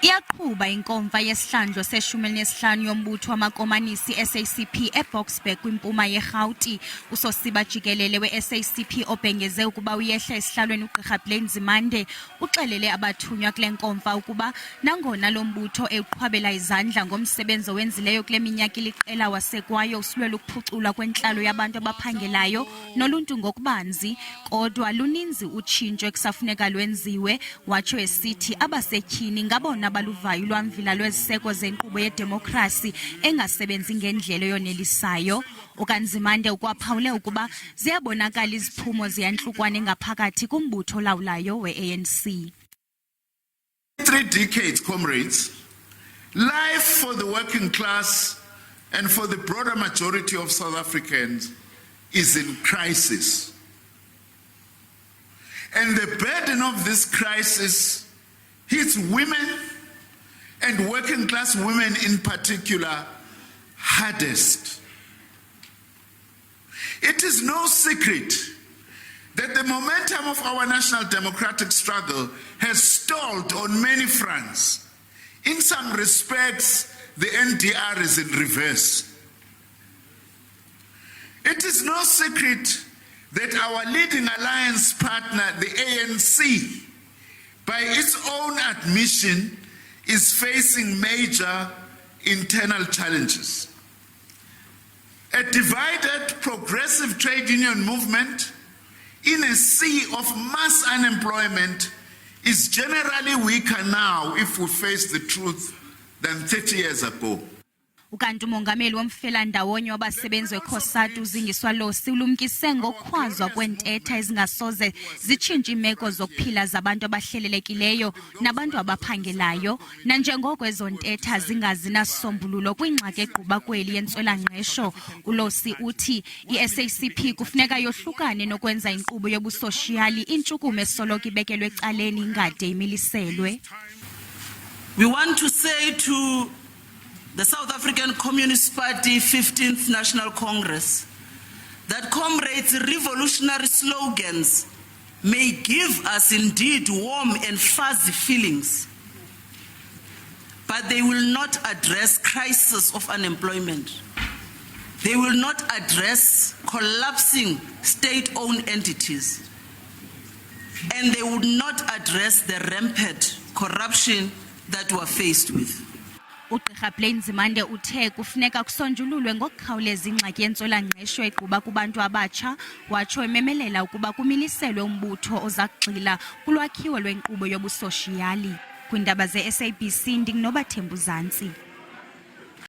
Iyaqhuba inkomfa yeSihlandlo seshum'elinesihlanu yombutho wamakomanisi SACP eBoksburg kwimpuma yeRhawuti. Usosiba jikelele we-SACP obhengeze ukuba uyehla esihlalweni uGqirha Blade Nzimande uxelele abathunywa kule nkomfa ukuba nangona lo mbutho ewuqhwabela izandla ngomsebenzi owenzileyo kule minyaka iliqela wasekwayo usilwela ukuphuculwa kwentlalo yabantu abaphangelayo noluntu ngokubanzi, kodwa luninzi utshintsho ekusafuneka lwenziwe. Watsho esithi abasetyhini ngabona baluvayo lwamvila lweziseko zenkqubo yedemokrasi engasebenzi ngendlela eyonelisayo. OkaNzimande ukwaphawule ukuba ziyabonakala iziphumo ziyantlukwane ngaphakathi kumbutho olawulayo we-ANC. 3 decades, comrades, life for the working class and for the broader majority of South Africans is in crisis. And the burden of this crisis hits women and working class women in particular hardest. It is no secret that the momentum of our national democratic struggle has stalled on many fronts. In some respects, the NDR is in reverse. It is no secret that our leading alliance partner, the ANC, by its own admission, is facing major internal challenges. A divided progressive trade union movement in a sea of mass unemployment is generally weaker now, if we face the truth, than 30 years ago. Ukanti umongameli womfelandawonye wabasebenzi wekhosati uzingiswa losi ulumkise ngokukhwazwa kwentetha ezingasoze zitshintshe imeko zokuphila zabantu abahlelelekileyo nabantu abaphangelayo, nanjengoko ezo ntetha zingazisombululo kwiingxaki egquba kweli yentswelangqesho. Ulosi uthi i-SACP kufuneka yohlukane nokwenza inkqubo yobusoshiyali intshukumo esoloko ibekelwe ecaleni ingade imiliselwe. We want to say to the South African Communist Party 15th National Congress that, comrades, revolutionary slogans may give us indeed warm and fuzzy feelings, but they will not address crisis of unemployment. They will not address collapsing state-owned entities, and they would not address the rampant corruption that we are faced with. uGqirha Blade Nzimande uthe kufuneka kusonjululwe ngokukhawuleza ingxaki yentswelangqesho egquba kubantu abatsha. Watsho ememelela ukuba kumiliselwe umbutho oza kugxila kulwakhiwo lwenkqubo yobusoshiyali. Kwiindaba ze-SABC ndingnobathembu Zantsi.